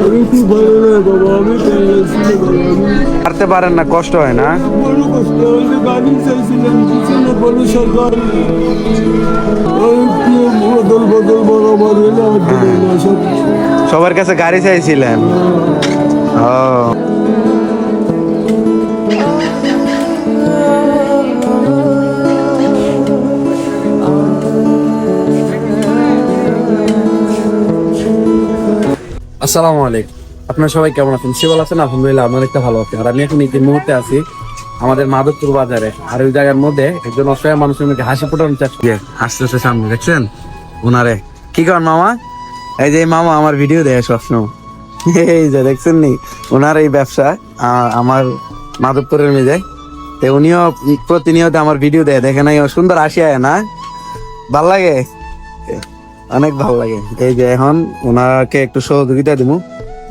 আমি খুব ভালো লাগে বাবা, আমি পারতে পারেন না, কষ্ট হয় না? বড় কষ্ট হলে গাড়ি চাইছিলাম, পিছনে বড় সরকার বদল বদল বরাবর হলে আর দিবে না সব। সবার কাছে গাড়ি চাইছিলেন? ও আসসালামু আলাইকুম। আপনারা সবাই কেমন আছেন? শিবল আছেন? আলহামদুলিল্লাহ আমরা একটা ভালো আছি। আর আমি এখন এই মুহূর্তে আছি আমাদের মাধবপুর বাজারে। আর ওই জায়গার মধ্যে একজন অসহায় মানুষের মধ্যে হাসি ফোটানোর চেষ্টা হাসতেছে সামনে, দেখছেন ওনারে? কি করেন মামা? এই যে মামা আমার ভিডিও দেয় সবসময়, এই যে দেখছেন নি ওনার এই ব্যবসা আমার মাধবপুরের মেয়ে। তো উনিও প্রতিনিয়ত আমার ভিডিও দেয়, দেখে নাই সুন্দর হাসি আয় না? ভাল লাগে, অনেক ভালো লাগে। এই যে এখন ওনাকে একটু সহযোগিতা দিব,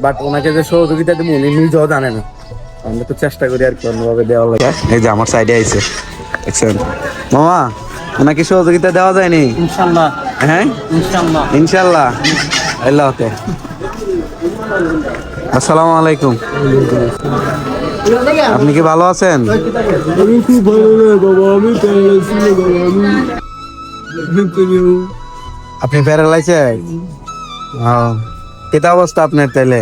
বাট ওনাকে যে সহযোগিতা দিব উনি নিজেও জানে না। আমরা তো চেষ্টা করি আর কি অন্যভাবে দেওয়া লাগে। এই যে আমার সাইডে আইছে, দেখছেন মামা? ওনাকে সহযোগিতা দেওয়া যায়নি? ইনশাআল্লাহ। হ্যাঁ ইনশাআল্লাহ। ইনশাল্লাহ। আল্লাহ হাফেজ। আসসালামু আলাইকুম। আপনি কি ভালো আছেন? আমি খুব ভালো লাগে বাবা, আমি আপনি প্যারালাইজড? কেটা অবস্থা আপনার তাইলে?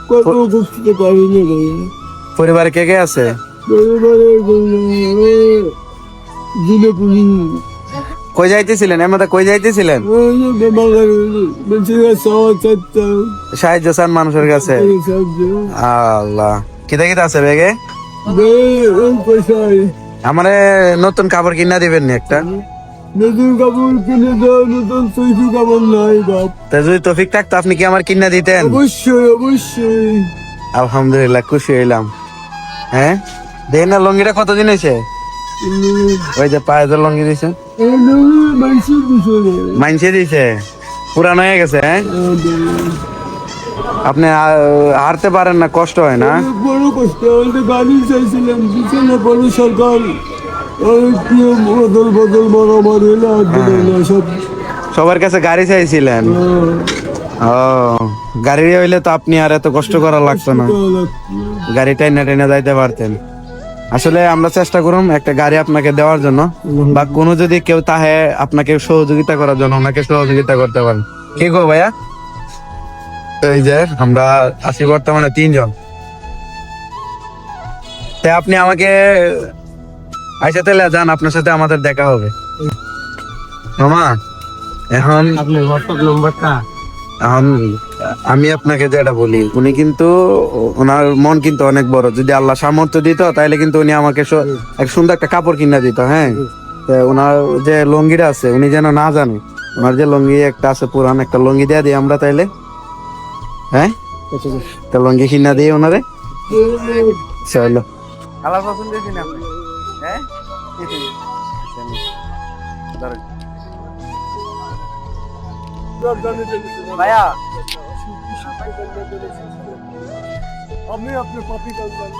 কত বুঝতে পারিনি বাবা। পরিবারে কে কে আছে? কই যাইতেছিলেন? এমন কই যাইতেছিলেন? সাহায্য চান মানুষের কাছে? আল্লাহ, কিতা কিতা আছে ব্যাগে? আমারে নতুন কাপড় কিনা দিবেন নি একটা? নতুন কাপড় কিনে দাও, নতুন সৈফি কাপড় নাই বাপ। তা যদি তৌফিক থাকতো আপনি কি আমার কিনা দিতেন? অবশ্যই অবশ্যই। আলহামদুলিল্লাহ, খুশি হইলাম। হ্যাঁ দেখেন না লঙ্গিটা কতদিন হয়েছে? ওই যে পায়ে যে লঙ্গি দিছে, মাইনছে দিছে, পুরান হয়ে গেছে। হ্যাঁ আপনি হারতে পারেন না, কষ্ট হয় না? বড় কষ্ট হলে গাড়ি চাইছিলাম, পিছনে বড় সরকার বদল বদল বরাবর হলে আর দিবে না সব। সবার কাছে গাড়ি চাইছিলেন? ও গাড়ি হইলে তো আপনি আর এত কষ্ট করা লাগতো না, গাড়ি টাইনা টাইনা যাইতে পারতেন। আসলে আমরা চেষ্টা করুন একটা গাড়ি আপনাকে দেওয়ার জন্য, বা কোনো যদি কেউ তাহে আপনাকে সহযোগিতা করার জন্য ওনাকে সহযোগিতা করতে পারেন। কি গো ভাইয়া? এই যে আমরা আছি বর্তমানে 3 জন। তাই আপনি আমাকে আইসা তাহলে যান, আপনার সাথে আমাদের দেখা হবে মামা। এখন আপনার হোয়াটসঅ্যাপ নম্বরটা? এখন আমি আপনাকে যেটা বলি, উনি কিন্তু ওনার মন কিন্তু অনেক বড়। যদি আল্লাহ সামর্থ্য দিত তাহলে কিন্তু উনি আমাকে এক সুন্দর একটা কাপড় কিনা দিত। হ্যাঁ ওনার যে লঙ্গিটা আছে উনি যেন না জানে, ওনার যে লঙ্গি একটা আছে পুরান, একটা লঙ্গি দেয়া দিই আমরা তাইলে। হ্যাঁ একটা লঙ্গি কিনা দিই ওনারে। চলো আল্লাহ পছন্দ দিন আপনি। হ্যাঁ ভাইয়া আমি আপনার কপি করবেন।